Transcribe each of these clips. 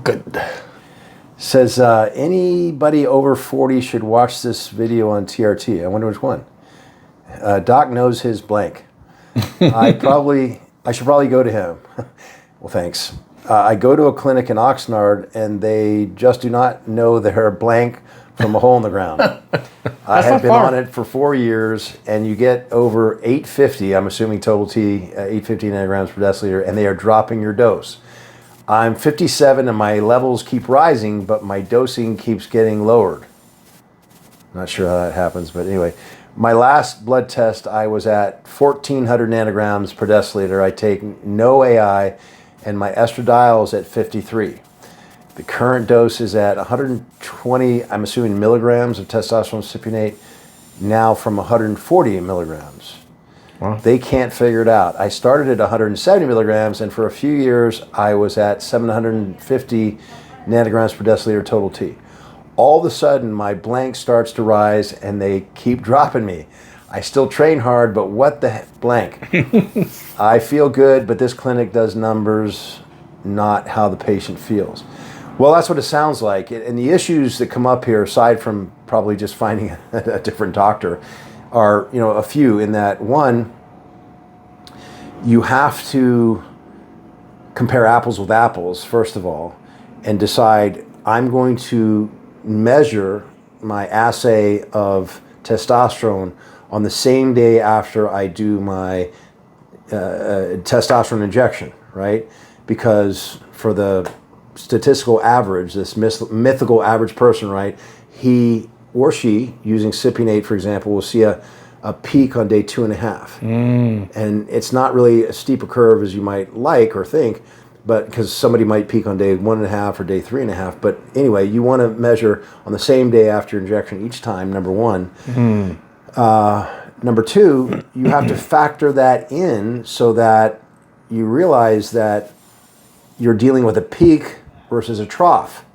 Good. Says, anybody over 40 should watch this video on TRT. I wonder which one. Doc knows his blank. I should probably go to him. Well, thanks. I go to a clinic in Oxnard, and they just do not know their blank from a hole in the ground. I have been on it for 4 years, and you get over 850, I'm assuming total T, 850 nanograms per deciliter, and they are dropping your dose. I'm 57, and my levels keep rising, but my dosing keeps getting lowered. Not sure how that happens, but anyway. My last blood test, I was at 1,400 nanograms per deciliter. I take no AI, and my estradiol is at 53. The current dose is at 120, I'm assuming, milligrams of testosterone cypionate, now from 140 milligrams. Wow. They can't figure it out. I started at 170 milligrams, and for a few years, I was at 750 nanograms per deciliter total T. All of a sudden, my blank starts to rise, and they keep dropping me. I still train hard, but what the heck, blank? I feel good, but this clinic does numbers, not how the patient feels. Well, that's what it sounds like. And the issues that come up here, aside from probably just finding a different doctor, are, a few. In that, one, you have to compare apples with apples, first of all, and decide, I'm going to measure my assay of testosterone on the same day after I do my testosterone injection, right? Because for the statistical average, this mythical average person, right, he or she, using cypionate, for example, will see a peak on day 2.5. And it's not really as steep a curve as you might like or think, but because somebody might peak on day 1.5 or day 3.5. But anyway, you want to measure on the same day after injection each time, number one. Number two, you have to factor that in so that you realize that you're dealing with a peak versus a trough.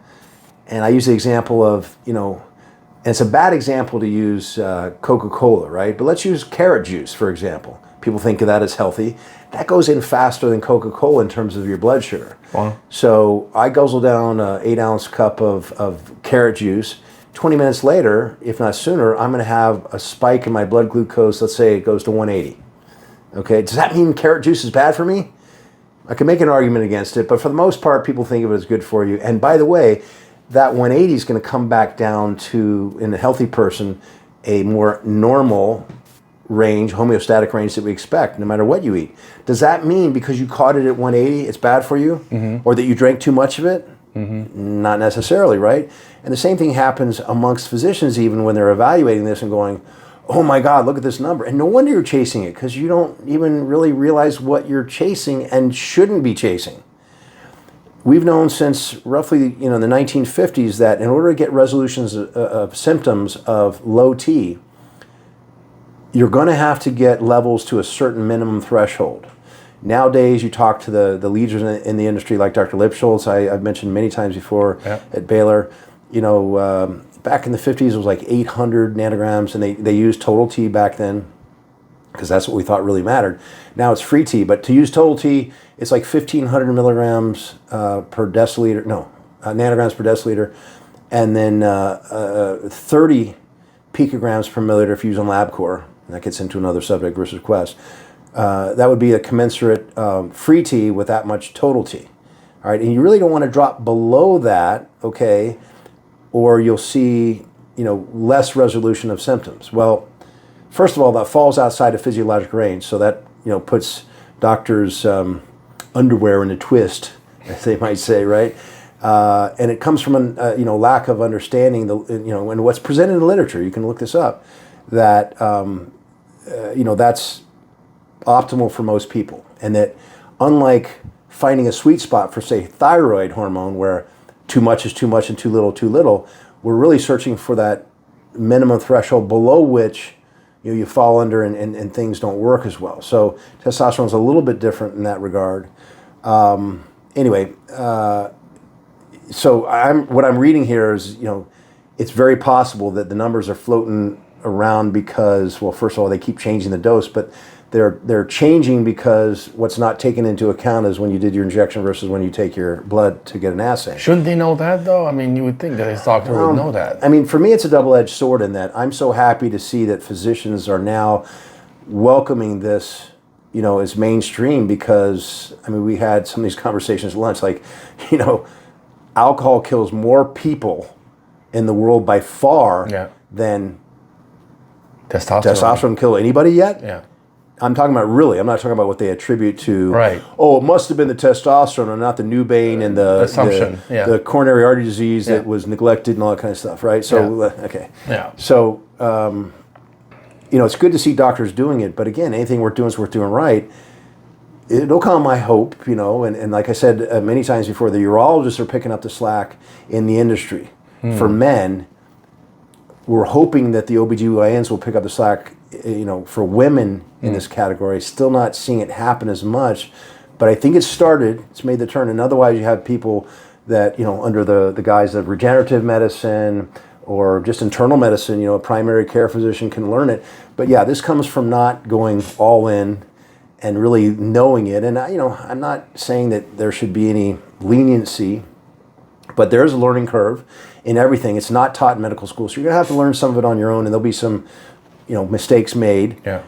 And I use the example of, and it's a bad example to use Coca-Cola, right? But let's use carrot juice, for example. People think of that as healthy. That goes in faster than Coca-Cola in terms of your blood sugar. Wow. So I guzzle down an 8-ounce cup of carrot juice. 20 minutes later, if not sooner, I'm going to have a spike in my blood glucose. Let's say it goes to 180. Okay, does that mean carrot juice is bad for me? I can make an argument against it, but for the most part, people think of it as good for you. And by the way, that 180 is going to come back down to, in a healthy person, a more normal range, homeostatic range that we expect, no matter what you eat. Does that mean because you caught it at 180, it's bad for you? Or that you drank too much of it? Not necessarily, right? And the same thing happens amongst physicians even when they're evaluating this and going, oh my God, look at this number. And no wonder you're chasing it, because you don't even really realize what you're chasing and shouldn't be chasing. We've known since roughly the 1950s that in order to get resolutions of symptoms of low T, you're going to have to get levels to a certain minimum threshold. Nowadays, you talk to the leaders in the industry like Dr. Lipschultz, I've mentioned many times before, at Baylor. Back in the 50s, it was like 800 nanograms, and they used total T back then because that's what we thought really mattered. Now it's free T, but to use total T, it's like 1,500 milligrams per deciliter, nanograms per deciliter, and then 30 picograms per milliliter if you use on LabCorp. And that gets into another subject versus Quest. That would be a commensurate free T with that much total T. All right, and you really don't want to drop below that, okay, or you'll see, less resolution of symptoms. Well, first of all, that falls outside of physiologic range, so that, puts doctors' underwear in a twist, as they might say, right? And it comes from a lack of understanding and what's presented in the literature. You can look this up. That that's optimal for most people, and that unlike finding a sweet spot for, say, thyroid hormone, where too much is too much and too little, we're really searching for that minimum threshold below which you fall under and things don't work as well. So testosterone is a little bit different in that regard. So what I'm reading here is, it's very possible that the numbers are floating around because, well, first of all, they keep changing the dose, but they're changing because what's not taken into account is when you did your injection versus when you take your blood to get an assay. Shouldn't they know that, though? I mean, you would think that his doctor would know that. I mean, for me, it's a double-edged sword in that I'm so happy to see that physicians are now welcoming this, as mainstream, because, I mean, we had some of these conversations at lunch, like, alcohol kills more people in the world by far than testosterone kill anybody yet. Yeah. I'm talking about I'm not talking about what they attribute to, right. Oh, it must have been the testosterone and not the Nubain and the coronary artery disease that was neglected and all that kind of stuff, right? So, okay. Yeah. So, it's good to see doctors doing it, but again, anything worth doing is worth doing right. It'll come, I hope, and like I said many times before, the urologists are picking up the slack in the industry. For men, we're hoping that the OBGYNs will pick up the slack, for women in this category. Still not seeing it happen as much, but I think it's made the turn. And otherwise you have people that, under the guise of regenerative medicine or just internal medicine, a primary care physician can learn it. But yeah, this comes from not going all in and really knowing it. And, I'm not saying that there should be any leniency, but there's a learning curve in everything. It's not taught in medical school. So you're going to have to learn some of it on your own, and there'll be some, mistakes made. Yeah.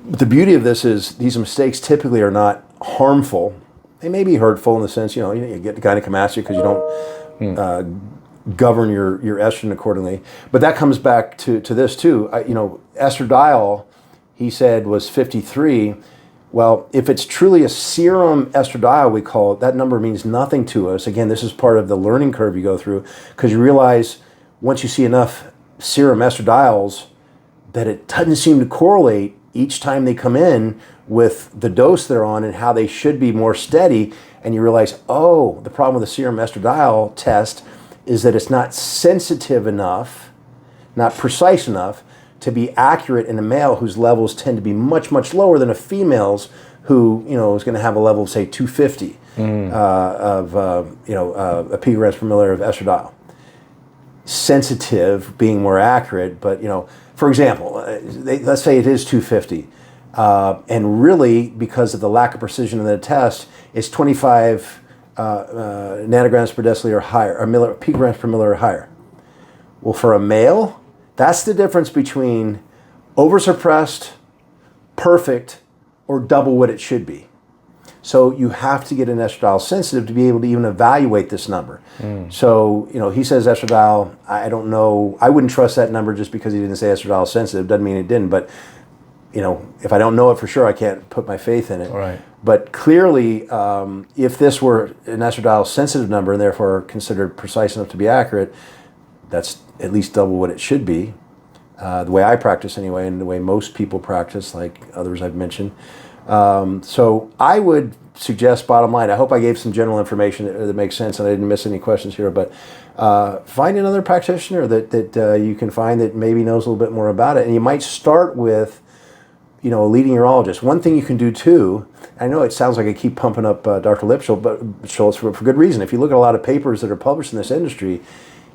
But the beauty of this is these mistakes typically are not harmful. They may be hurtful in the sense, you get the gynecomastia because you don't govern your estrogen accordingly. But that comes back to this too. Estradiol, he said, was 53. Well, if it's truly a serum estradiol, we call it, that number means nothing to us. Again, this is part of the learning curve you go through, because you realize once you see enough serum estradiols that it doesn't seem to correlate each time they come in with the dose they're on and how they should be more steady. And you realize, the problem with the serum estradiol test is that it's not sensitive enough, not precise enough, to be accurate in a male whose levels tend to be much, much lower than a female's who, is going to have a level of, say, 250 of a picograms per milliliter of estradiol. Sensitive being more accurate, but, for example, let's say it is 250. And really, because of the lack of precision in the test, it's 25 nanograms per deciliter or higher, or picograms per milliliter or higher. Well, for a male, that's the difference between oversuppressed, perfect, or double what it should be. So you have to get an estradiol sensitive to be able to even evaluate this number. So, he says estradiol, I don't know, I wouldn't trust that number just because he didn't say estradiol sensitive. Doesn't mean it didn't, but, if I don't know it for sure, I can't put my faith in it. Right. But clearly, if this were an estradiol sensitive number and therefore considered precise enough to be accurate, that's at least double what it should be. The way I practice anyway, and the way most people practice, like others I've mentioned. So I would suggest, bottom line, I hope I gave some general information that makes sense and I didn't miss any questions here, but find another practitioner that you can find that maybe knows a little bit more about it. And you might start with, a leading urologist. One thing you can do too, I know it sounds like I keep pumping up Dr. Lipschultz, but for good reason. If you look at a lot of papers that are published in this industry,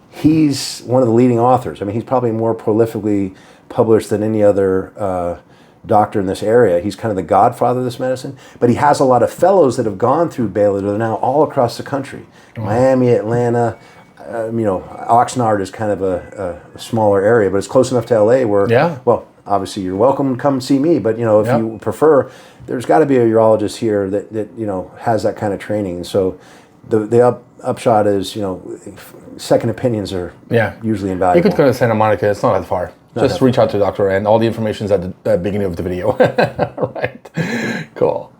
he's one of the leading authors. I mean, he's probably more prolifically published than any other doctor in this area. He's kind of the godfather of this medicine, but he has a lot of fellows that have gone through Baylor that are now all across the country. Miami, Atlanta, Oxnard is kind of a smaller area, but it's close enough to LA where, well, obviously you're welcome to come see me, but if you prefer, there's got to be a urologist here that has that kind of training. And so the upshot is, second opinions are usually invaluable. You could go to Santa Monica. It's not that far. Just reach out to the doctor, and all the information is at the beginning of the video. Right. Cool.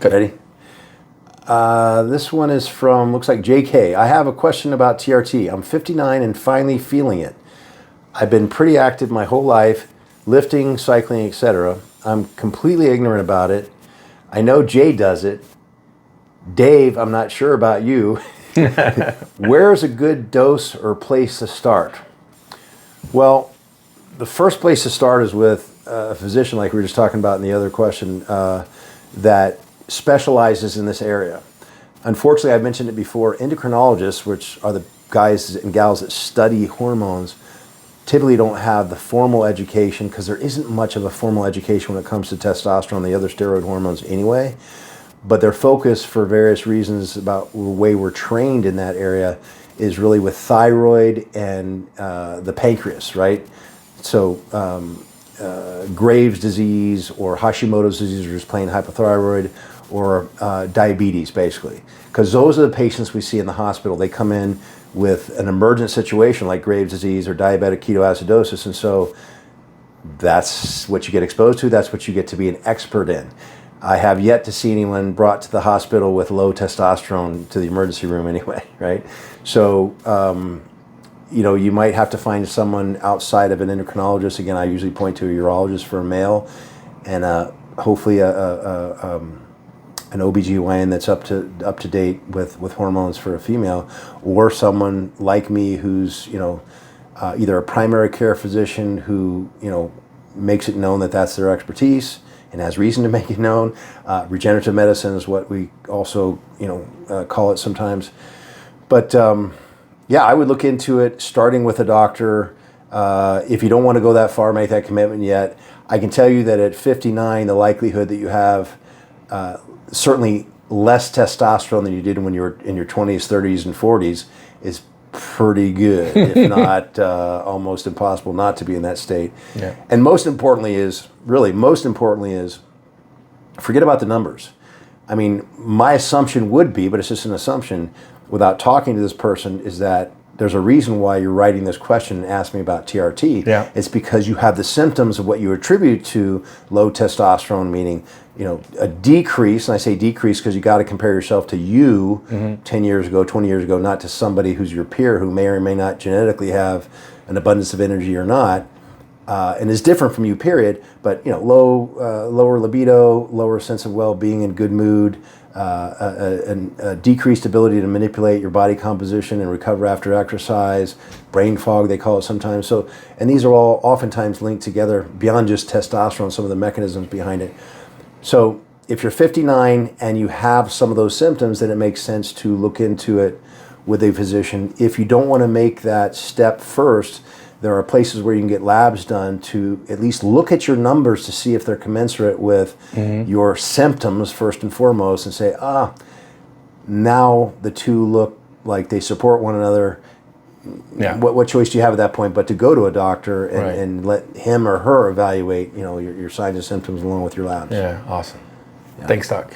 Good. Ready? This one is from, looks like JK. I have a question about TRT. I'm 59 and finally feeling it. I've been pretty active my whole life, lifting, cycling, etc. I'm completely ignorant about it. I know Jay does it. Dave, I'm not sure about you. Where's a good dose or place to start? Well, the first place to start is with a physician, like we were just talking about in the other question, that specializes in this area. Unfortunately, I've mentioned it before, endocrinologists, which are the guys and gals that study hormones, typically don't have the formal education, because there isn't much of a formal education when it comes to testosterone and the other steroid hormones anyway. But their focus, for various reasons about the way we're trained in that area, is really with thyroid and the pancreas, right? So Graves' disease or Hashimoto's disease, or just plain hypothyroid, or diabetes, basically. Because those are the patients we see in the hospital. They come in with an emergent situation like Graves' disease or diabetic ketoacidosis, and so that's what you get exposed to. That's what you get to be an expert in. I have yet to see anyone brought to the hospital with low testosterone to the emergency room anyway, right? So, you might have to find someone outside of an endocrinologist. Again, I usually point to a urologist for a male, and hopefully an OBGYN that's up to date with hormones for a female, or someone like me who's either a primary care physician who makes it known that that's their expertise and has reason to make it known. Regenerative medicine is what we also call it sometimes. But I would look into it, starting with a doctor. If you don't want to go that far, make that commitment yet. I can tell you that at 59, the likelihood that you have certainly less testosterone than you did when you were in your 20s, 30s, and 40s is pretty good, if not almost impossible not to be in that state. Yeah. And most importantly is, forget about the numbers. I mean, my assumption would be, but it's just an assumption, without talking to this person, is that there's a reason why you're writing this question and asking me about TRT. Yeah. It's because you have the symptoms of what you attribute to low testosterone, meaning a decrease. And I say decrease because you got to compare yourself to you 10 years ago, 20 years ago, not to somebody who's your peer who may or may not genetically have an abundance of energy or not, and is different from you, period. But lower libido, lower sense of well-being and good mood, a decreased ability to manipulate your body composition and recover after exercise, brain fog they call it sometimes. So, and these are all oftentimes linked together beyond just testosterone, some of the mechanisms behind it. So if you're 59 and you have some of those symptoms, then it makes sense to look into it with a physician. If you don't want to make that step first, there are places where you can get labs done to at least look at your numbers to see if they're commensurate with your symptoms first and foremost, and say, now the two look like they support one another. Yeah. What choice do you have at that point but to go to a doctor and, Right. and let him or her evaluate your signs and symptoms along with your labs? Yeah, awesome. Thanks, Doc.